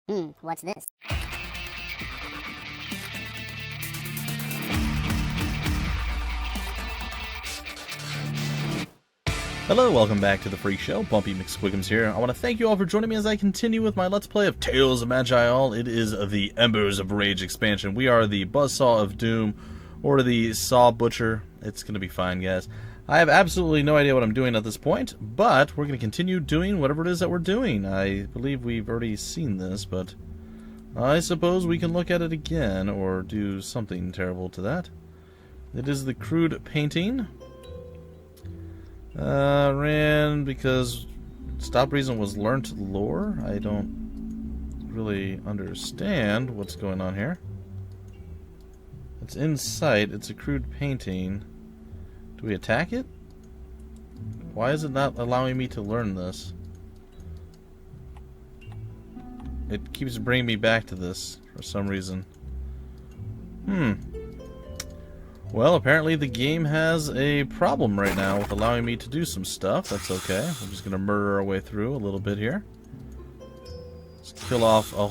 What's this? Hello, welcome back to the Freak Show. Bumpy McSquiggums here. I want to thank you all for joining me as I continue with my Let's Play of Tales of Maj'Eyal. It is the Embers of Rage expansion. We are the Buzzsaw of Doom, or the Saw Butcher. It's going to be fine, guys. I have absolutely no idea what I'm doing at this point, but we're going to continue doing whatever it is that we're doing. I believe we've already seen this, but I suppose we can look at it again, or do something terrible to that. It is the crude painting. Ran because stop reason was learnt lore. I don't really understand what's going on here. It's in sight. It's a crude painting. Do we attack it? Why is it not allowing me to learn this? It keeps bringing me back to this for some reason. Well, apparently the game has a problem right now with allowing me to do some stuff. That's okay. We're just going to murder our way through a little bit here. Let's kill off a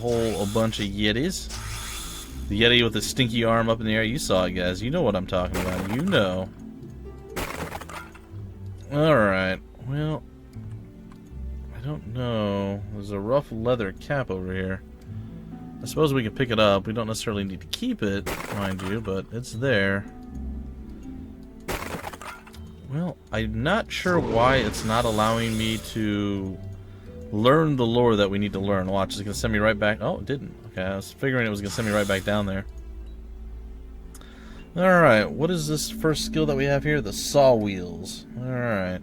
bunch of Yetis. The Yeti with the stinky arm up in the air. You saw it, guys. You know what I'm talking about. You know. Alright. Well, I don't know. There's a rough leather cap over here. I suppose we can pick it up. We don't necessarily need to keep it, mind you, but it's there. Well, I'm not sure why it's not allowing me to learn the lore that we need to learn. Watch, it's going to send me right back. Oh, it didn't. Okay, I was figuring it was going to send me right back down there. Alright, what is this first skill that we have here? The saw wheels. Alright.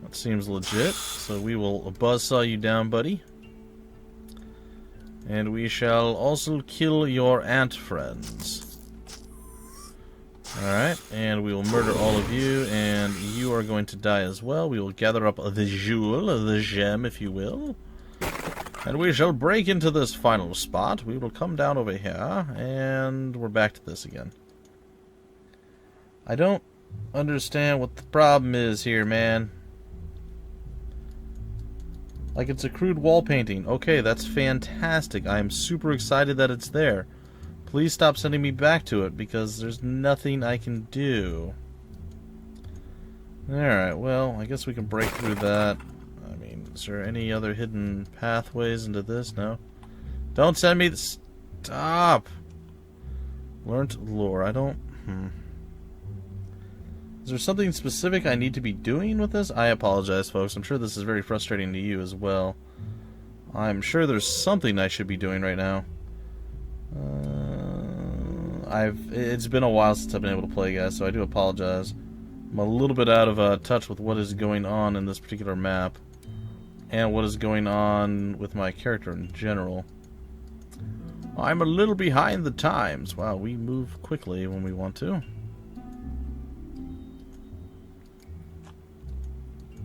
That seems legit. So we will buzzsaw you down, buddy. And we shall also kill your ant friends. Alright, and we will murder all of you, and you are going to die as well. We will gather up the jewel, the gem, if you will. And we shall break into this final spot. We will come down over here, and we're back to this again. I don't understand what the problem is here, man. Like, it's a crude wall painting. Okay, that's fantastic. I am super excited that it's there. Please stop sending me back to it, because there's nothing I can do. Alright, well, I guess we can break through that. I mean, is there any other hidden pathways into this? No? Don't send me the... Stop! Learnt lore. I don't... Is there something specific I need to be doing with this? I apologize, folks. I'm sure this is very frustrating to you as well. I'm sure there's something I should be doing right now. It's been a while since I've been able to play, guys, so I do apologize. I'm a little bit out of touch with what is going on in this particular map, and what is going on with my character in general. I'm a little behind the times. Wow, we move quickly when we want to.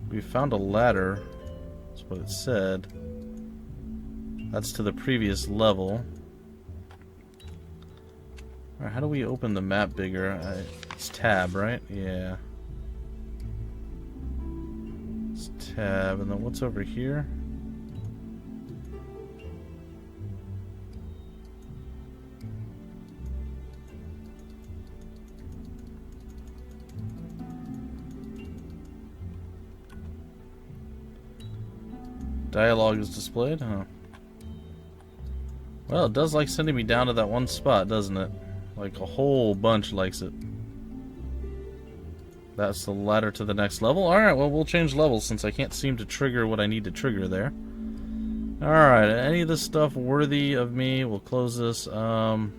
We found a ladder. That's what it said. That's to the previous level. Alright, how do we open the map bigger? It's tab, right? Yeah. It's tab, and then what's over here? Dialogue is displayed, huh? Well, it does like sending me down to that one spot, doesn't it? Like a whole bunch likes it. That's the ladder to the next level. Alright, well, we'll change levels since I can't seem to trigger what I need to trigger there. Alright, any of this stuff worthy of me? We'll close this. We can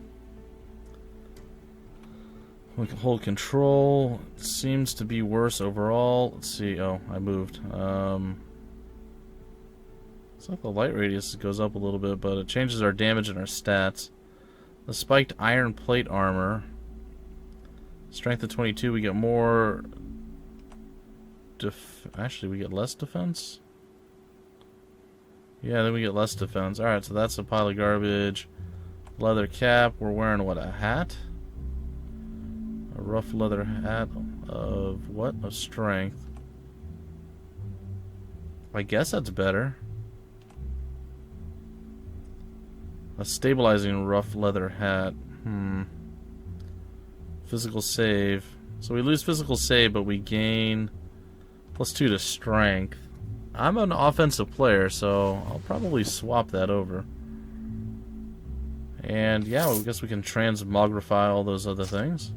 hold control. It seems to be worse overall. Let's see. Oh, I moved. It's like the light radius goes up a little bit, but it changes our damage and our stats. The spiked iron plate armor. Strength of 22, we get more... Actually, we get less defense? Yeah, then we get less defense. Alright, so that's a pile of garbage. Leather cap. We're wearing, what, a hat? A rough leather hat of what? Of strength. I guess that's better. A stabilizing rough leather hat. Physical save. So we lose physical save, but we gain +2 to strength. I'm an offensive player, so I'll probably swap that over. And yeah, I guess we can transmogrify all those other things.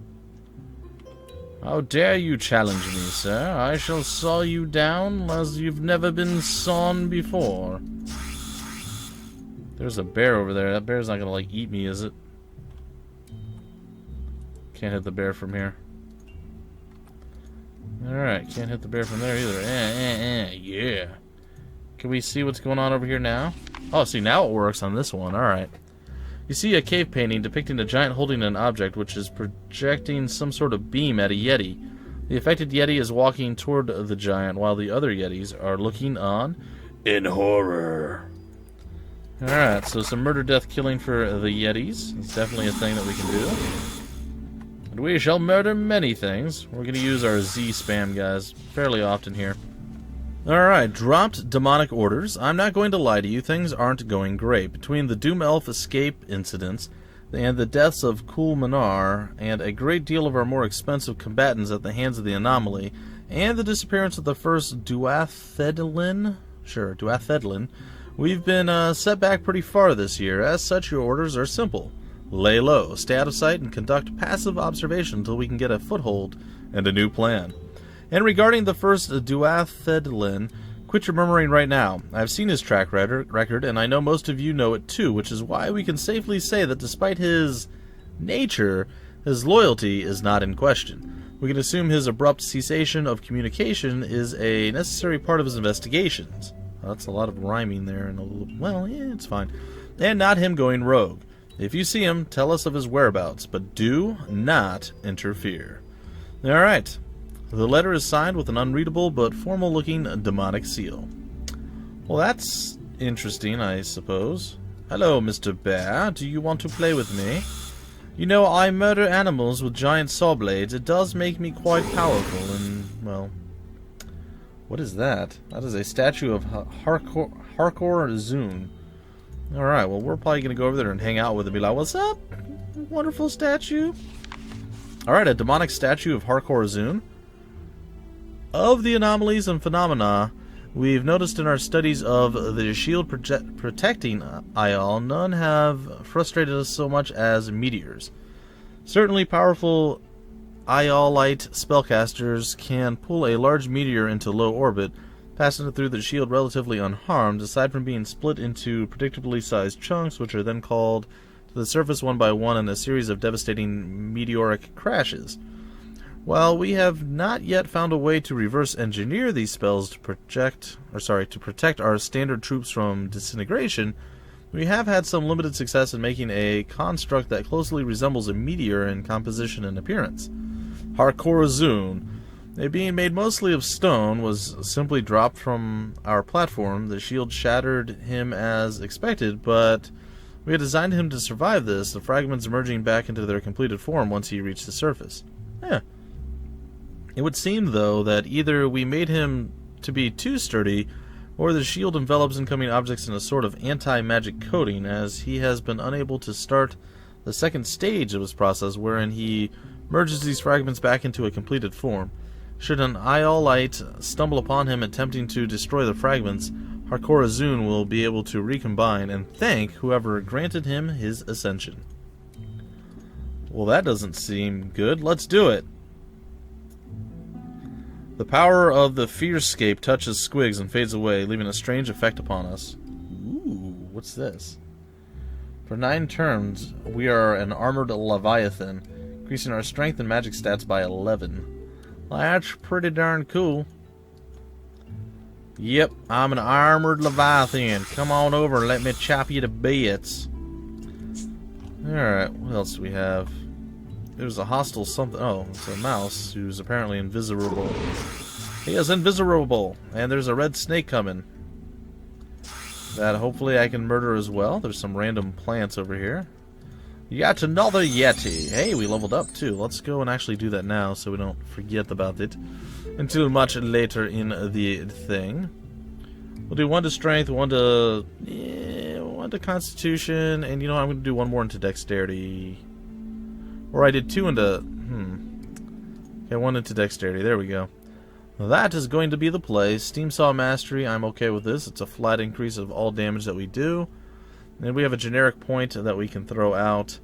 How dare you challenge me, sir? I shall saw you down as you've never been sawn before. There's a bear over there. That bear's not gonna, like, eat me, is it? Can't hit the bear from here. Alright, can't hit the bear from there either. Yeah. Can we see what's going on over here now? Oh, see, now it works on this one. Alright. You see a cave painting depicting a giant holding an object which is projecting some sort of beam at a Yeti. The affected Yeti is walking toward the giant while the other Yetis are looking on in horror. Alright, so some murder, death, killing for the Yetis. It's definitely a thing that we can do. And we shall murder many things. We're going to use our Z spam, guys, fairly often here. Alright, dropped demonic orders. I'm not going to lie to you, things aren't going great. Between the Doom Elf escape incidents and the deaths of Cool Minar and a great deal of our more expensive combatants at the hands of the anomaly and the disappearance of the first Duathedlin, we've been set back pretty far this year. As such, your orders are simple. Lay low, stay out of sight, and conduct passive observation until we can get a foothold and a new plan. And regarding the first Duathedlin, quit your murmuring right now. I've seen his track record, and I know most of you know it too, which is why we can safely say that despite his nature, his loyalty is not in question. We can assume his abrupt cessation of communication is a necessary part of his investigations. Well, that's a lot of rhyming there, and a little, well, yeah, it's fine. And not him going rogue. If you see him, tell us of his whereabouts, but do not interfere. Alright. The letter is signed with an unreadable but formal-looking demonic seal. Well, that's interesting, I suppose. Hello, Mr. Bear. Do you want to play with me? You know, I murder animals with giant saw blades. It does make me quite powerful, and, well... What is that? That is a statue of Harkor Zun. Alright, well, we're probably going to go over there and hang out with it and be like, what's up? Wonderful statue. Alright, a demonic statue of Harkor Zun. Of the anomalies and phenomena we've noticed in our studies of the shield protecting Ayal, none have frustrated us so much as meteors. Certainly powerful Ayalite spellcasters can pull a large meteor into low orbit, passing it through the shield relatively unharmed, aside from being split into predictably sized chunks, which are then called to the surface one by one in a series of devastating meteoric crashes. While we have not yet found a way to reverse engineer these spells to protect our standard troops from disintegration, we have had some limited success in making a construct that closely resembles a meteor in composition and appearance. Harkor Zun, it being made mostly of stone, was simply dropped from our platform. The shield shattered him as expected, but we had designed him to survive this, the fragments emerging back into their completed form once he reached the surface. It would seem, though, that either we made him to be too sturdy, or the shield envelops incoming objects in a sort of anti-magic coating, as he has been unable to start the second stage of his process, wherein he merges these fragments back into a completed form. Should an Ayalite stumble upon him attempting to destroy the fragments, Harkor Zun will be able to recombine and thank whoever granted him his ascension. Well, that doesn't seem good. Let's do it! The power of the Phearscape touches Squigs and fades away, leaving a strange effect upon us. Ooh, what's this? For 9 turns, we are an armored Leviathan, increasing our strength and magic stats by 11. That's pretty darn cool. Yep, I'm an armored Leviathan. Come on over and let me chop you to bits. Alright, what else do we have? There's a hostile something. Oh, it's a mouse who's apparently invisible. He is invisible, and there's a red snake coming that hopefully I can murder as well. There's some random plants over here. Yet another Yeti. Hey, we leveled up too. Let's go and actually do that now so we don't forget about it until much later in the thing. We'll do 1 to strength, 1 to one to Constitution, and you know, I'm going to do one more into Dexterity. Or I did two into... Okay, one into Dexterity. There we go. That is going to be the play. Steam Saw Mastery, I'm okay with this. It's a flat increase of all damage that we do. And we have a generic point that we can throw out.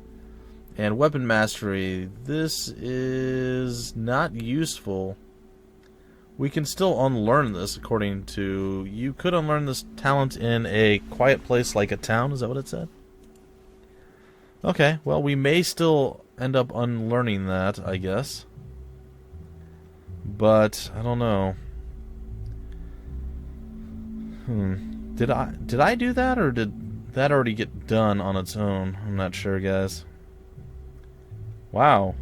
And Weapon Mastery, this is not useful. We can still unlearn this, according to... You could unlearn this talent in a quiet place like a town, is that what it said? Okay, well, we may still end up unlearning that, I guess. But, I don't know. Did I do that, or did that already get done on its own? I'm not sure, guys. Wow.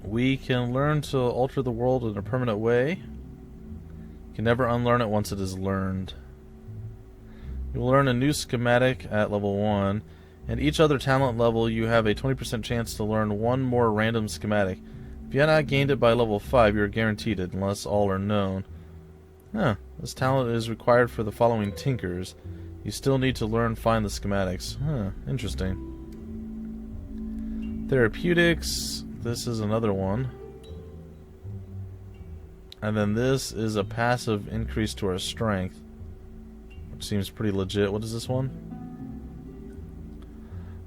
We can learn to alter the world in a permanent way. You can never unlearn it once it is learned. You will learn a new schematic at level 1, and each other talent level you have a 20% chance to learn one more random schematic. If you have not gained it by level 5, you are guaranteed it, unless all are known. This talent is required for the following tinkers. You still need to learn find the schematics. Interesting. Therapeutics... This is another one. And then this is a passive increase to our strength, which seems pretty legit. What is this one?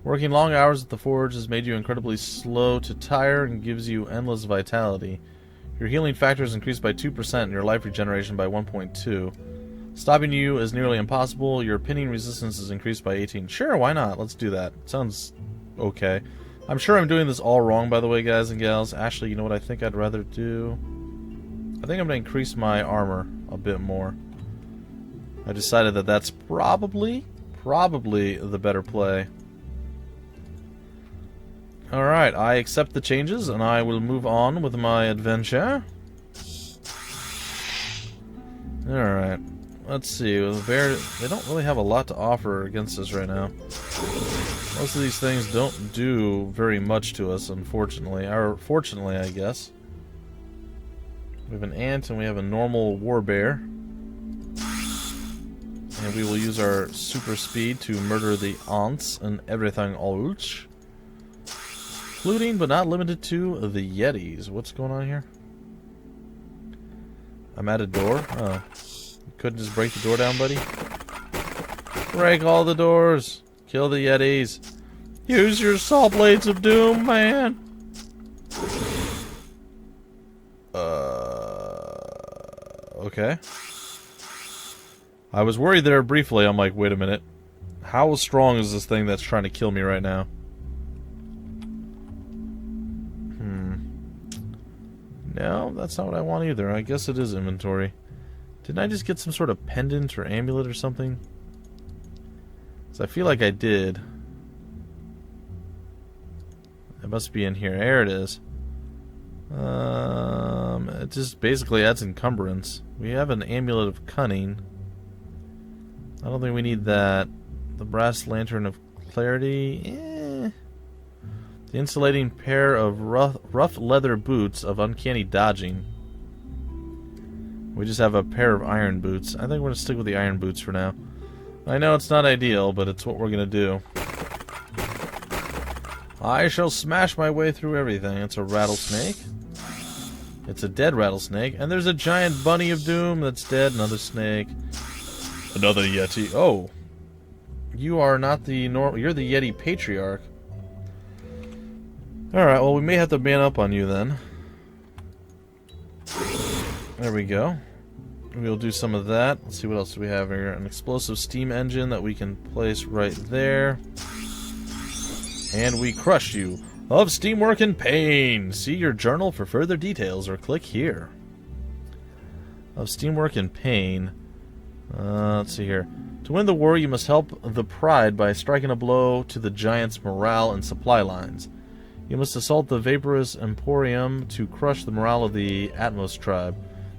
Working long hours at the forge has made you incredibly slow to tire and gives you endless vitality. Your healing factor is increased by 2% and your life regeneration by 1.2. Stopping you is nearly impossible. Your pinning resistance is increased by 18. Sure, why not? Let's do that. Sounds okay. I'm sure I'm doing this all wrong, by the way, guys and gals. Actually, you know what I think I'd rather do? I think I'm going to increase my armor a bit more. I decided that that's probably the better play. Alright, I accept the changes, and I will move on with my adventure. Alright, let's see. They don't really have a lot to offer against us right now. Most of these things don't do very much to us, unfortunately. Or fortunately, I guess. We have an ant and we have a normal warbear. And we will use our super speed to murder the ants and everything else. Including, but not limited to, the Yetis. What's going on here? I'm at a door? Oh. You couldn't just break the door down, buddy? Break all the doors! Kill the Yetis. Use your saw blades of doom, man. Okay. I was worried there briefly. I'm like, wait a minute. How strong is this thing that's trying to kill me right now? No, that's not what I want either. I guess it is inventory. Didn't I just get some sort of pendant or amulet or something? I feel like I did. It must be in here. There it is. It just basically adds encumbrance. We have an amulet of cunning. I don't think we need that. The brass lantern of clarity. The insulating pair of rough leather boots of uncanny dodging. We just have a pair of iron boots. I think we're going to stick with the iron boots for now. I know it's not ideal, but it's what we're going to do. I shall smash my way through everything. It's a rattlesnake. It's a dead rattlesnake. And there's a giant bunny of doom that's dead. Another snake. Another Yeti. Oh. You are not the you're the Yeti Patriarch. Alright, well we may have to man up on you then. There we go. We'll do some of that. Let's see what else do we have here. An explosive steam engine that we can place right there. And we crush you. Of steamwork and pain. See your journal for further details or click here. Of steamwork and pain. Let's see here. To win the war, you must help the Pride by striking a blow to the giant's morale and supply lines. You must assault the Vaporous Emporium to crush the morale of the Atmos tribe.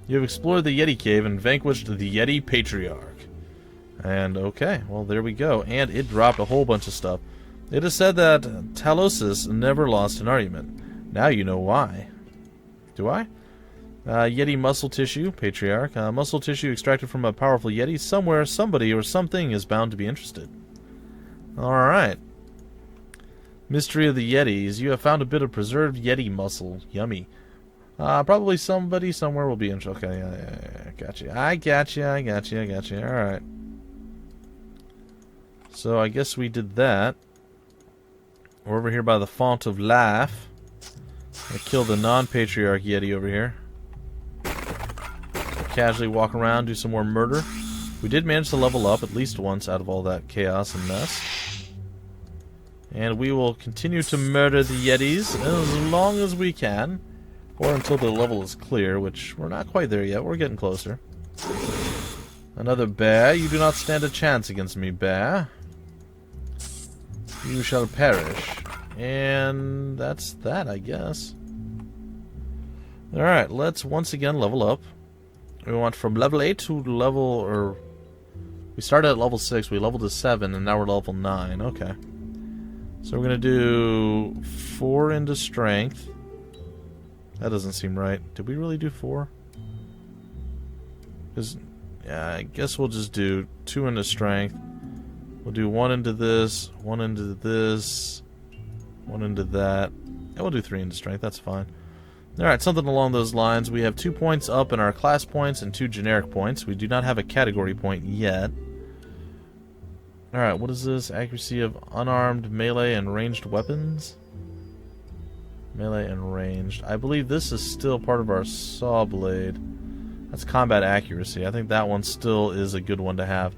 You have explored the Yeti Cave and vanquished the Yeti Patriarch. And okay, well there we go. And it dropped a whole bunch of stuff. It is said that Talosis never lost an argument. Now you know why. Do I? Yeti muscle tissue, Patriarch. Muscle tissue extracted from a powerful Yeti. Somewhere, somebody, or something is bound to be interested. Alright. Mystery of the Yetis. You have found a bit of preserved Yeti muscle. Yummy. Probably somebody somewhere will be interested. Okay, yeah, gotcha. I gotcha. Alright. So I guess we did that. We're over here by the Font of Life. I killed the non-patriarch Yeti over here. Casually walk around, do some more murder. We did manage to level up at least once out of all that chaos and mess. And we will continue to murder the Yetis as long as we can. Or until the level is clear, which we're not quite there yet. We're getting closer. Another bear. You do not stand a chance against me, bear. You shall perish. And that's that, I guess. Alright, let's once again level up. We went from level 8 to level, or we started at level 6, we leveled to 7, and now we're level 9. Okay. So we're going to do 4 into strength. That doesn't seem right. Did we really do 4? Because, yeah, I guess we'll just do 2 into strength. We'll do 1 into this, 1 into this, 1 into that. And we'll do 3 into strength, that's fine. Alright, something along those lines. We have 2 points up in our class points and 2 generic points. We do not have a category point yet. Alright, what is this? Accuracy of unarmed, melee, and ranged weapons? Melee and ranged. I believe this is still part of our saw blade. That's combat accuracy. I think that one still is a good one to have.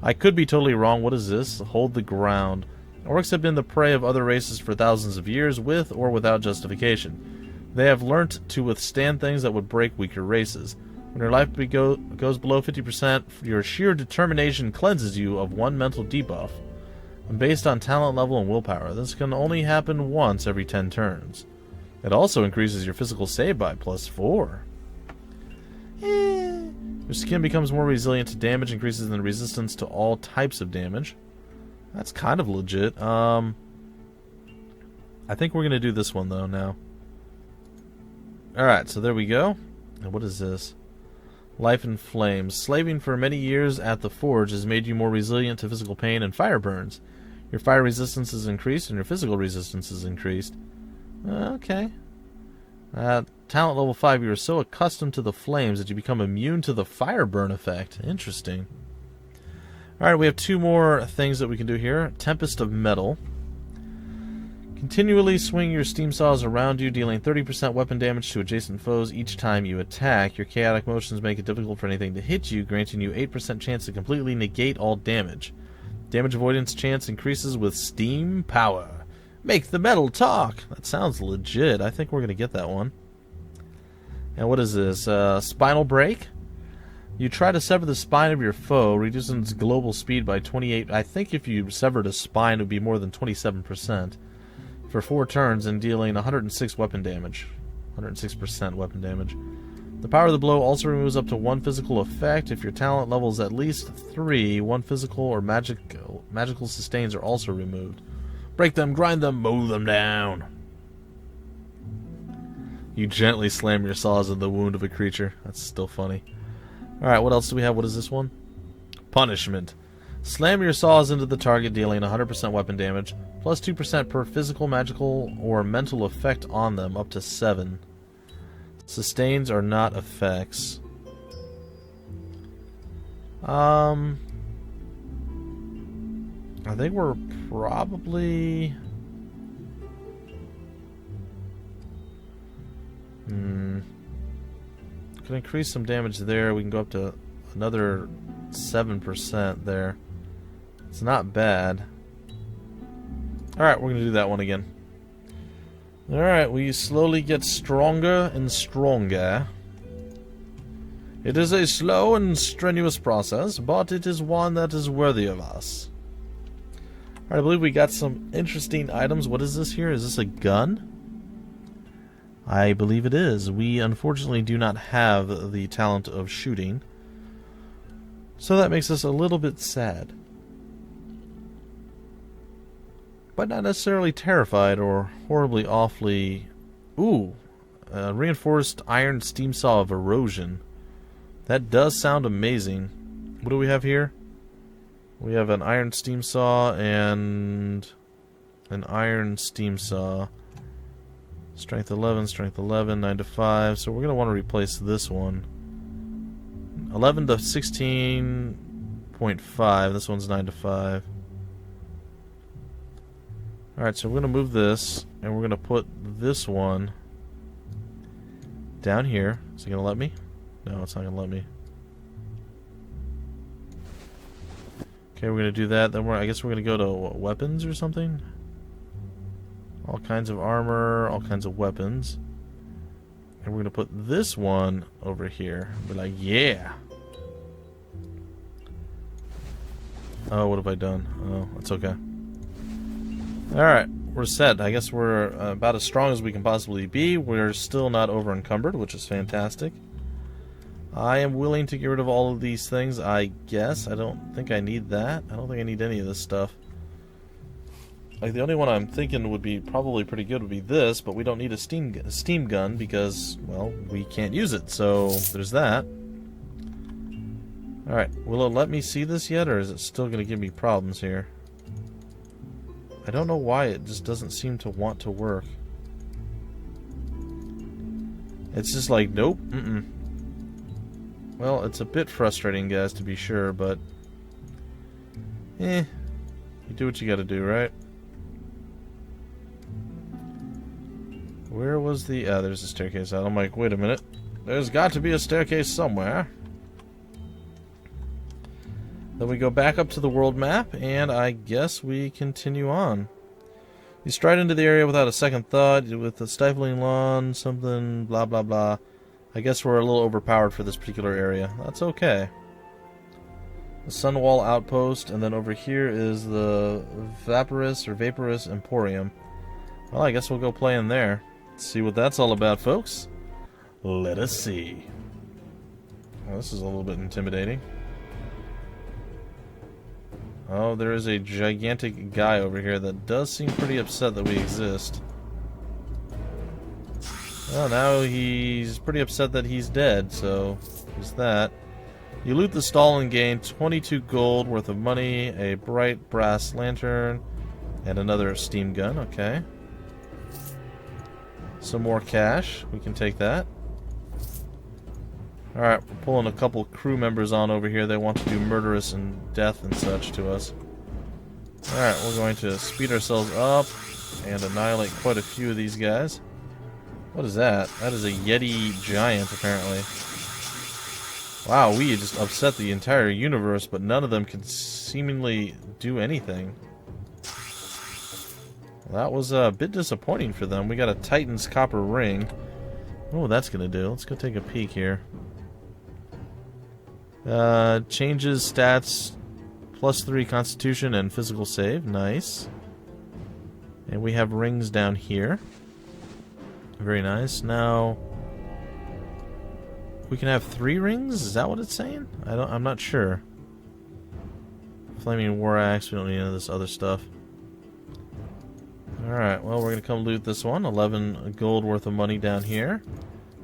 I could be totally wrong. What is this? Hold the ground. Orcs have been the prey of other races for thousands of years, with or without justification. They have learnt to withstand things that would break weaker races. When your life goes below 50%, your sheer determination cleanses you of 1 mental debuff. And based on talent level and willpower, this can only happen once every 10 turns. It also increases your physical save by +4. Your skin becomes more resilient to damage, increases in resistance to all types of damage. That's kind of legit. I think we're going to do this one, though, now. Alright, so there we go. And what is this? Life in Flames. Slaving for many years at the forge has made you more resilient to physical pain and fire burns. Your fire resistance is increased and your physical resistance is increased. Okay. Talent level 5, you are so accustomed to the flames that you become immune to the fire burn effect. Interesting. Alright, we have 2 more things that we can do here. Tempest of Metal. Continually swing your steam saws around you, dealing 30% weapon damage to adjacent foes each time you attack. Your chaotic motions make it difficult for anything to hit you, granting you 8% chance to completely negate all damage. Damage avoidance chance increases with steam power. Make the metal talk! That sounds legit. I think we're going to get that one. And what is this? Spinal Break? You try to sever the spine of your foe, reducing its global speed by 28. I think if you severed a spine, it would be more than 27%. For 4 turns and dealing 106 weapon damage. 106% weapon damage. The power of the blow also removes up to 1 physical effect. If your talent level is at least 3, 1 physical or magical sustains are also removed. Break them, grind them, mow them down. You gently slam your saws in the wound of a creature. That's still funny. Alright, what else do we have? What is this one? Punishment. Slam your saws into the target, dealing 100% weapon damage, plus 2% per physical, magical, or mental effect on them, up to 7. Sustains are not effects. I think we're probably... Can increase some damage there. We can go up to another 7% there. It's not bad. Alright, we're going to do that one again. Alright, we slowly get stronger and stronger. It is a slow and strenuous process, but it is one that is worthy of us. Alright, I believe we got some interesting items. What is this here? Is this a gun? I believe it is. We unfortunately do not have the talent of shooting, so that makes us a little bit sad. But not necessarily terrified or horribly awfully... Ooh! Reinforced iron steam saw of erosion. That does sound amazing. What do we have here? We have an iron steam saw and an iron steam saw. Strength 11, 9 to 5. So we're going to want to replace this one. 11 to 16.5. This one's 9 to 5. Alright, so we're going to move this, and we're going to put this one down here. Is it going to let me? No, it's not going to let me. Okay, we're going to do that. Then I guess we're going to go to weapons or something. All kinds of armor, all kinds of weapons. And we're going to put this one over here. Be like, yeah. Oh, what have I done? Oh, that's okay. Alright, we're set. I guess we're about as strong as we can possibly be. We're still not over encumbered, which is fantastic. I am willing to get rid of all of these things, I guess. I don't think I need that. I don't think I need any of this stuff. Like, the only one I'm thinking would be probably pretty good would be this, but we don't need a steam gun because, well, we can't use it. So, there's that. Alright, will it let me see this yet, or is it still going to give me problems here? I don't know why it just doesn't seem to want to work. It's just like, nope, Well, it's a bit frustrating, guys, to be sure, but... you do what you gotta do, right? Where was the... there's a staircase out. I'm like, wait a minute. There's got to be a staircase somewhere. Then we go back up to the world map, and I guess we continue on. You stride into the area without a second thought, with the stifling lawn, something, blah blah blah. I guess we're a little overpowered for this particular area. That's okay. The Sunwall Outpost, and then over here is the Vaporous Emporium. Well, I guess we'll go play in there. See what that's all about, folks. Let us see. Well, this is a little bit intimidating. Oh, there is a gigantic guy over here that does seem pretty upset that we exist. Well, now he's pretty upset that he's dead, so there's that. You loot the stall and gain 22 gold worth of money, a bright brass lantern, and another steam gun, okay. Some more cash, we can take that. Alright, we're pulling a couple crew members on over here. They want to do murderous and death and such to us. Alright, we're going to speed ourselves up and annihilate quite a few of these guys. What is that? That is a Yeti giant, apparently. Wow, we just upset the entire universe, but none of them can seemingly do anything. Well, that was a bit disappointing for them. We got a Titan's copper ring. Oh, that's gonna do. Let's go take a peek here. Changes stats +3 constitution and physical save. Nice. And we have rings down here. Very nice. Now we can have 3 rings? Is that what it's saying? I'm not sure. Flaming War Axe, we don't need any of this other stuff. Alright, well, we're gonna come loot this one. 11 gold worth of money down here.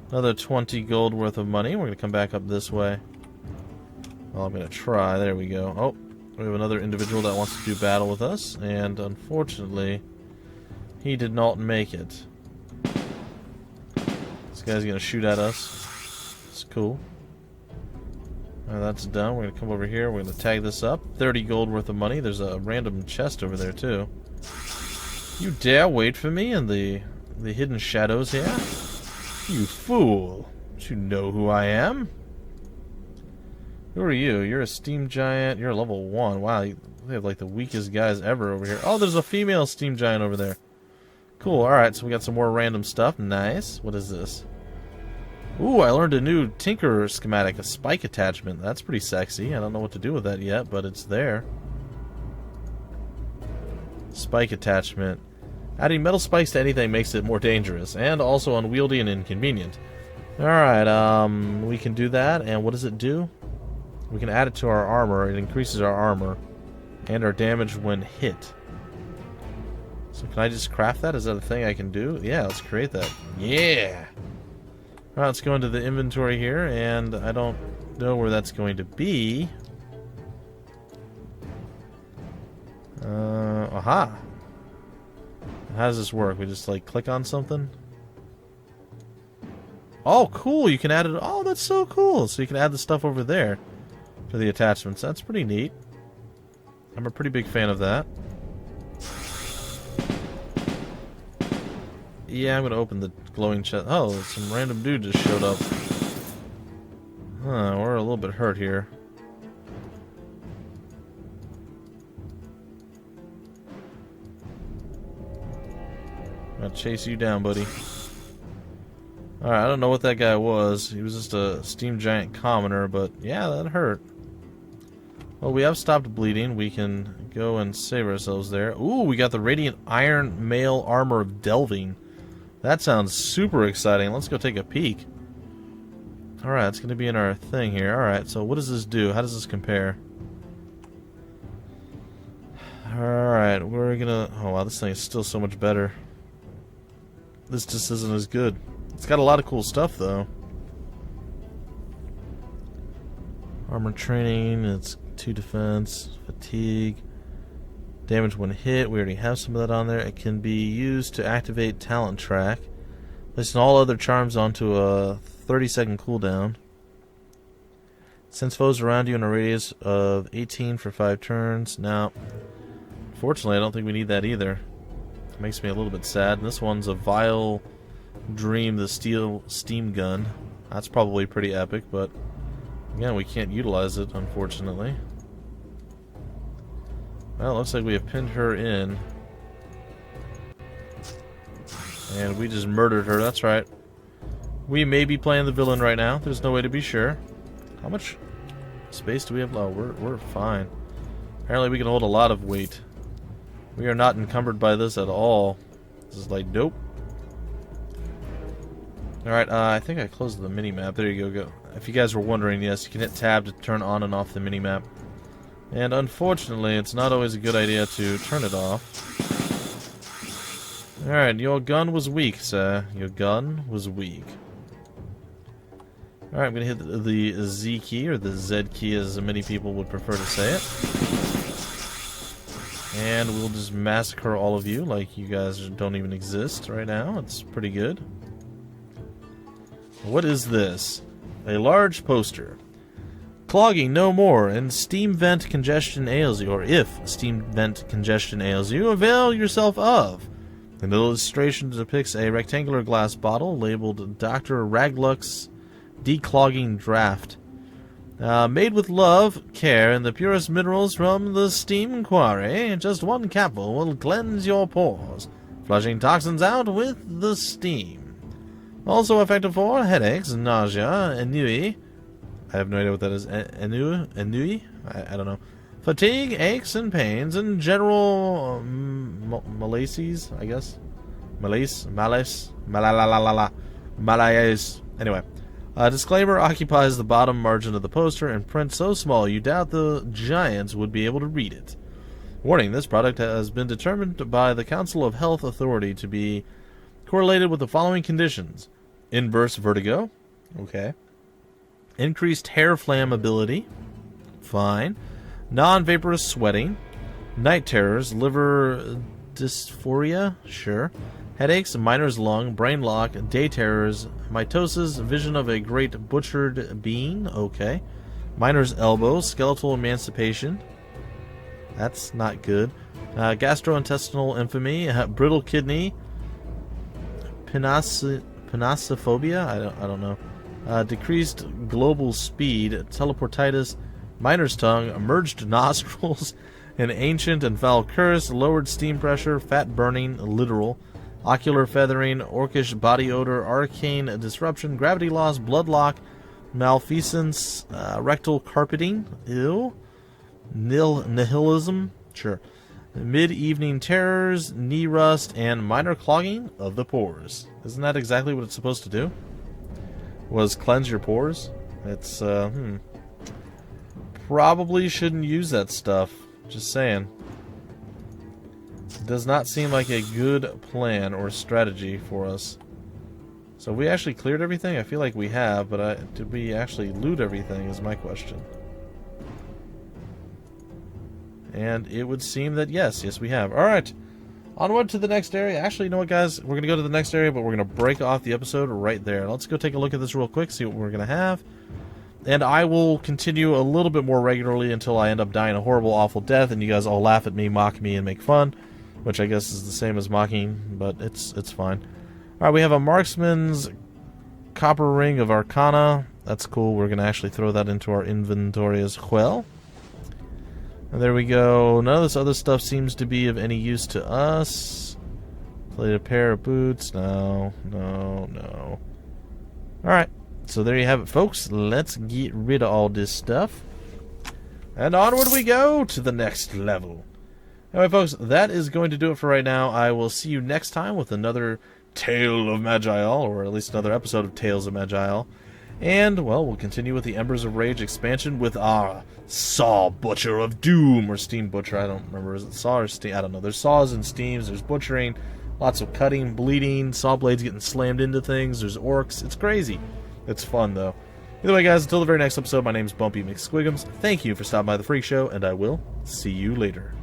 Another 20 gold worth of money. We're gonna come back up this way. Well, I'm gonna try. There we go. Oh, we have another individual that wants to do battle with us, and unfortunately, he did not make it. This guy's gonna shoot at us. It's cool. Alright, that's done. We're gonna come over here. We're gonna tag this up. 30 gold worth of money. There's a random chest over there too. You dare wait for me in the hidden shadows here? You fool! Don't you know who I am? Who are you? You're a steam giant. You're level 1. Wow, they have like the weakest guys ever over here. Oh, there's a female steam giant over there. Cool, alright, so we got some more random stuff. Nice. What is this? Ooh, I learned a new Tinker schematic, a spike attachment. That's pretty sexy. I don't know what to do with that yet, but it's there. Spike attachment. Adding metal spikes to anything makes it more dangerous, and also unwieldy and inconvenient. Alright, we can do that, and what does it do? We can add it to our armor. It increases our armor and our damage when hit. So can I just craft that? Is that a thing I can do? Yeah, let's create that. Yeah! Alright, let's go into the inventory here, and I don't know where that's going to be. Aha! How does this work? We just, like, click on something? Oh, cool! You can add it... Oh, that's so cool! So you can add the stuff over there to the attachments. That's pretty neat. I'm a pretty big fan of that. Yeah, I'm gonna open the glowing chest. Oh, some random dude just showed up. Huh, we're a little bit hurt here. I'll chase you down, buddy. Alright, I don't know what that guy was. He was just a steam giant commoner, but yeah, that hurt. Well, we have stopped bleeding. We can go and save ourselves there. Ooh, we got the Radiant Iron Mail Armor of Delving. That sounds super exciting. Let's go take a peek. Alright, it's going to be in our thing here. Alright, so what does this do? How does this compare? Alright, we're gonna... Oh wow, this thing is still so much better. This just isn't as good. It's got a lot of cool stuff, though. Armor training, it's 2 defense, fatigue, damage when hit. We already have some of that on there. It can be used to activate talent track, placing all other charms onto a 30-second cooldown. Sends foes around you in a radius of 18 for 5 turns. Now, unfortunately, I don't think we need that either. It makes me a little bit sad. And this one's a Vile Dream, the steel steam gun. That's probably pretty epic, but again, we can't utilize it, unfortunately. Well, looks like we have pinned her in. And we just murdered her, that's right. We may be playing the villain right now. There's no way to be sure. How much space do we have? Oh, we're fine. Apparently we can hold a lot of weight. We are not encumbered by this at all. This is like, nope. Alright, I think I closed the mini-map. There you go. If you guys were wondering, yes, you can hit tab to turn on and off the mini-map. And unfortunately, it's not always a good idea to turn it off. Alright, your gun was weak, sir. Your gun was weak. Alright, I'm going to hit the Z key, or the Z key as many people would prefer to say it. And we'll just massacre all of you like you guys don't even exist right now. It's pretty good. What is this? A large poster. Clogging no more, and steam vent congestion ails you, or if steam vent congestion ails you, avail yourself of. An illustration depicts a rectangular glass bottle labeled Dr. Ragluck's Declogging Draft. Made with love, care, and the purest minerals from the steam quarry, just one capful will cleanse your pores, flushing toxins out with the steam. Also effective for headaches, nausea, ennui. I have no idea what that is. Ennui? I don't know. Fatigue, aches, and pains, and general malaise, I guess. Malaise? Anyway. Disclaimer occupies the bottom margin of the poster in print so small you doubt the giants would be able to read it. Warning, this product has been determined by the Council of Health Authority to be correlated with the following conditions. Inverse vertigo. Okay. Increased hair flammability. Fine. Non-vaporous sweating. Night terrors. Liver dysphoria. Sure. Headaches. Miner's lung. Brain lock. Day terrors. Mitosis. Vision of a great butchered being. Okay. Miner's elbow. Skeletal emancipation. That's not good. Gastrointestinal infamy. Brittle kidney. Pinasophobia? I don't know. Decreased global speed, teleportitis, miner's tongue, merged nostrils, an ancient and foul curse, lowered steam pressure, fat burning, literal, ocular feathering, orcish body odor, arcane disruption, gravity loss, blood lock, malfeasance, rectal carpeting, ew, nihilism, sure, mid-evening terrors, knee rust, and minor clogging of the pores. Isn't that exactly what it's supposed to do? Was cleanse your pores? It's, probably shouldn't use that stuff. Just saying. It does not seem like a good plan or strategy for us. So we actually cleared everything? I feel like we have, but did we actually loot everything is my question. And it would seem that yes we have. Alright, onward to the next area. Actually, you know what, guys? We're going to go to the next area, but we're going to break off the episode right there. Let's go take a look at this real quick, see what we're going to have. And I will continue a little bit more regularly until I end up dying a horrible, awful death, and you guys all laugh at me, mock me, and make fun. Which I guess is the same as mocking, but it's fine. Alright, we have a Marksman's Copper Ring of Arcana. That's cool. We're going to actually throw that into our inventory as well. And there we go. None of this other stuff seems to be of any use to us. Played a pair of boots. No. Alright, so there you have it, folks. Let's get rid of all this stuff. And onward we go to the next level. Anyway, folks, that is going to do it for right now. I will see you next time with another Tale of Maj'Eyal, or at least another episode of Tales of Maj'Eyal. And, well, we'll continue with the Embers of Rage expansion with our Saw Butcher of Doom, or Steam Butcher, I don't remember, is it Saw or Steam? I don't know. There's saws and steams, there's butchering, lots of cutting, bleeding, saw blades getting slammed into things, there's orcs. It's crazy. It's fun, though. Either way, guys, until the very next episode, my name's Bumpy McSquigums. Thank you for stopping by the Freak Show, and I will see you later.